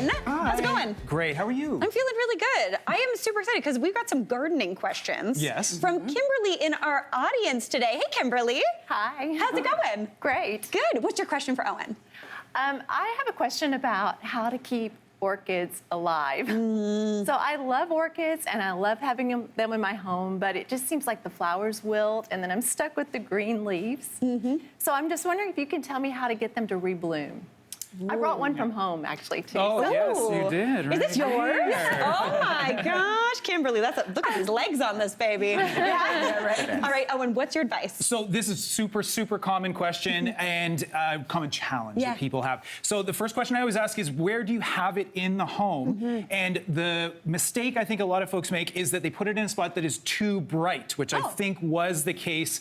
Owen. How's it going? Great, how are you? I'm feeling really good. I am super excited because we've got some gardening questions. Yes. From Kimberly in our audience today. Hey, Kimberly. Hi. How's it going? Great. Good. What's your question for Owen? I have a question about how to keep orchids alive. So I love orchids and I love having them in my home, but it just seems like the flowers wilt and then I'm stuck with the green leaves. So I'm just wondering if you can tell me how to get them to rebloom. I brought one from home, actually, too. Oh, so. yes, you did. Right? Is this yours? Yeah. Oh my gosh, Kimberly, look at these legs on this baby. Yeah, right. All right, Owen, what's your advice? So this is super common question and common challenge that people have. So the first question I always ask is, where do you have it in the home? And the mistake I think a lot of folks make is that they put it in a spot that is too bright, which I think was the case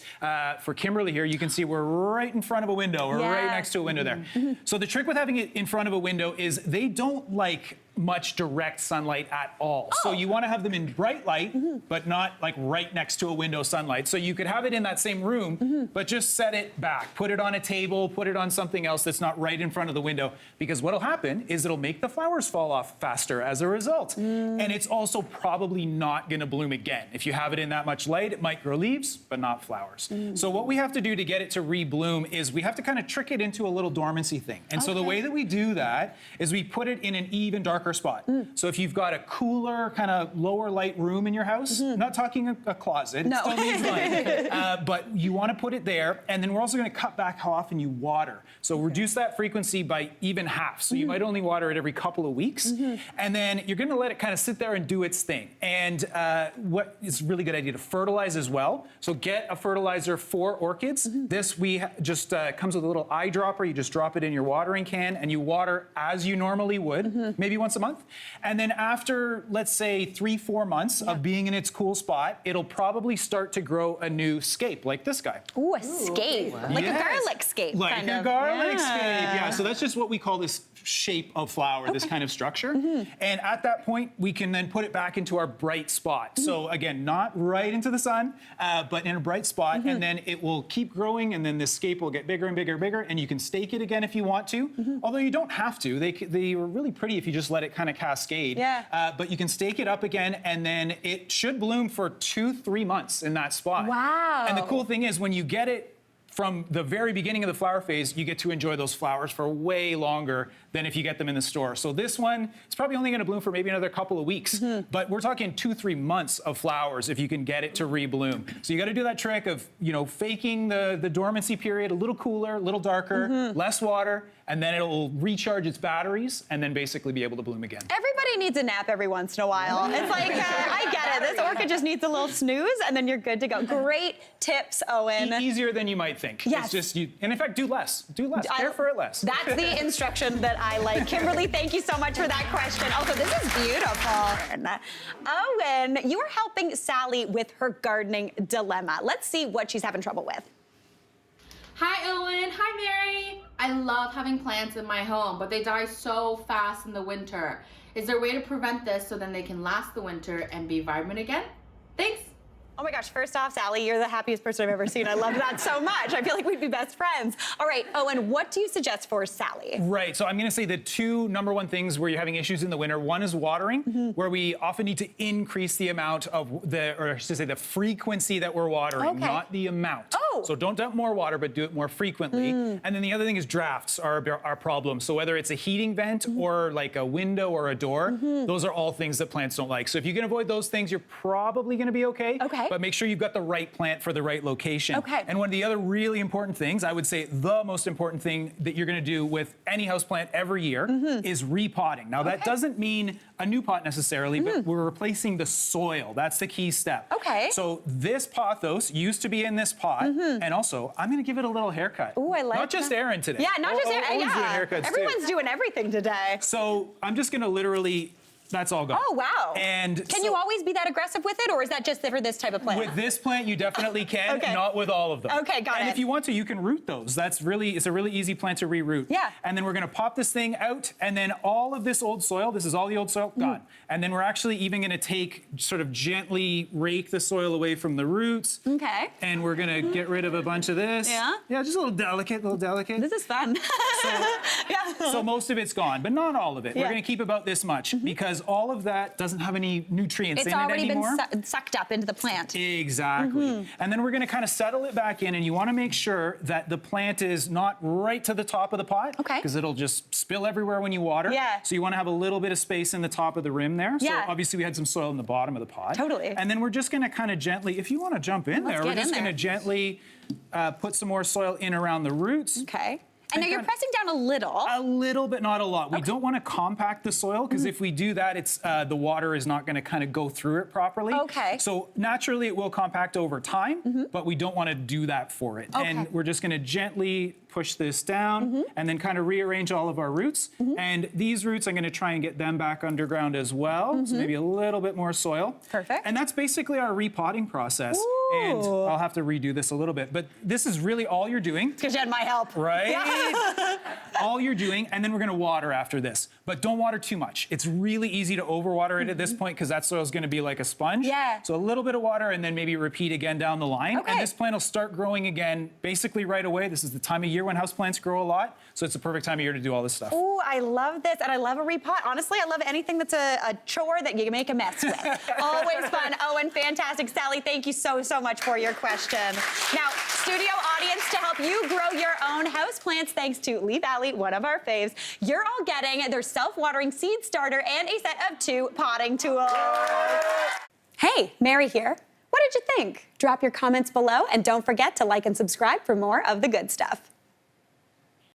for Kimberly here. You can see we're right in front of a window. We're right next to a window there. So the trick with having it in front of a window is they don't like much direct sunlight at all. So you want to have them in bright light, but not like right next to a window sunlight. So you could have it in that same room, but just set it back. Put it on a table, put it on something else that's not right in front of the window, because what'll happen is it'll make the flowers fall off faster as a result. And it's also probably not going to bloom again. If you have it in that much light, it might grow leaves, but not flowers. So what we have to do to get it to rebloom is we have to kind of trick it into a little dormancy thing. And so the way that we do that is we put it in an even darker spot. So if you've got a cooler, kind of lower light room in your house, not talking a closet, it still needs light, but you want to put it there. And then we're also going to cut back how often you water. So reduce that frequency by even half. So you might only water it every couple of weeks. And then you're going to let it kind of sit there and do its thing. And what is a really good idea to fertilize as well. So get a fertilizer for orchids. This just comes with a little eyedropper. You just drop it in your watering can and you water as you normally would, maybe once a month. And then after, let's say, 3-4 months of being in its cool spot, it'll probably start to grow a new scape, like this guy. Ooh, a scape. Like a garlic scape, like kind a of. garlic scape, yeah. So that's just what we call this shape of flower, this kind of structure. And at that point, we can then put it back into our bright spot. So again, not right into the sun, but in a bright spot, and then it will keep growing, and then the scape will get bigger and bigger and bigger, and you can stake it again if you want to, although you don't have to. They are really pretty if you just let it kind of cascade. But you can stake it up again, and then it should bloom for 2-3 months in that spot. Wow. And the cool thing is when you get it from the very beginning of the flower phase, you get to enjoy those flowers for way longer than if you get them in the store. So this one, it's probably only going to bloom for maybe another couple of weeks, but we're talking 2-3 months of flowers if you can get it to rebloom. So you got to do that trick of, faking the dormancy period, a little cooler, a little darker, less water, and then it'll recharge its batteries and then basically be able to bloom again. Everybody needs a nap every once in a while. It's like, I get it. This orchid just needs a little snooze and then you're good to go. Great tips, Owen. Easier than you might think. Yes. It's just, and in fact, do less. Do less. Care for it less. That's the instruction that I like. Kimberly, thank you so much for that question. Also, this is beautiful. Owen, you are helping Sally with her gardening dilemma. Let's see what she's having trouble with. Hi, Owen. Hi, Mary. I love having plants in my home, but they die so fast in the winter. Is there a way to prevent this so then they can last the winter and be vibrant again? Thanks. Oh my gosh, first off, Sally, you're the happiest person I've ever seen. I love that so much. I feel like we'd be best friends. All right, Owen, what do you suggest for Sally? Right, so I'm gonna say the two #1 things where you're having issues in the winter. One is watering, where we often need to increase the amount of or I should say the frequency that we're watering, not the amount. So don't dump more water, but do it more frequently. And then the other thing is drafts are our problem. So whether it's a heating vent or like a window or a door, those are all things that plants don't like. So if you can avoid those things, you're probably gonna be okay. But make sure you've got the right plant for the right location. And one of the other really important things, I would say the most important thing that you're gonna do with any houseplant every year is repotting. Now that doesn't mean a new pot necessarily, but we're replacing the soil. That's the key step. So this pothos used to be in this pot, and also I'm gonna give it a little haircut. Ooh, I like Not just Aaron today. Yeah, not just Aaron. Owen's doing haircuts Everyone's too. doing everything today. So I'm just gonna literally That's all gone. Oh, wow. And can you always be that aggressive with it, or is that just for this type of plant? With this plant, you definitely can, Okay. not with all of them. Okay, got and it. if you want to, you can root those. It's a really easy plant to reroot. Yeah. And then we're gonna pop this thing out, and then all of this old soil, this is all the old soil, gone. And then we're actually even gonna sort of gently rake the soil away from the roots. Okay. And we're gonna get rid of a bunch of this. Yeah? Yeah, just a little delicate. This is fun. Yeah. So most of it's gone, but not all of it. Yeah. We're gonna keep about this much because all of that doesn't have any nutrients It's in it already anymore. been sucked up into the plant. Exactly. And then we're gonna kind of settle it back in, and you wanna make sure that the plant is not right to the top of the pot. Okay. Because it'll just spill everywhere when you water. Yeah. So you wanna have a little bit of space in the top of the rim there. Yeah. So obviously we had some soil in the bottom of the pot. Totally. And then we're just gonna kind of gently, if you wanna jump in Let's there, we're get in just there. gonna gently put some more soil in around the roots. Okay. And now And you're kinda- pressing down a little. A little bit, not a lot. We don't want to compact the soil because if we do that, it's the water is not going to kind of go through it properly. Okay. So naturally, it will compact over time, but we don't want to do that for it. Okay. And we're just going to gently push this down and then kind of rearrange all of our roots. And these roots, I'm going to try and get them back underground as well. So maybe a little bit more soil. Perfect. And that's basically our repotting process. And Ooh. I'll have to redo this a little bit, but this is really all you're doing. Because you had my help. Right? All you're doing, and then we're gonna water after this. But don't water too much. It's really easy to overwater it at this point because that soil is gonna be like a sponge. Yeah. So a little bit of water and then maybe repeat again down the line. Okay. And this plant will start growing again basically right away. This is the time of year when houseplants grow a lot. So it's the perfect time of year to do all this stuff. Ooh, I love this, and I love a repot. Honestly, I love anything that's a chore that you make a mess with. Always fun. Owen, fantastic. Sally, thank you so much for your question. Now, studio audience, to help you grow your own houseplants, thanks to Lee Valley, one of our faves, you're all getting their self-watering seed starter and a set of 2 potting tools. Hey, Mary here. What did you think? Drop your comments below, and don't forget to like and subscribe for more of the good stuff.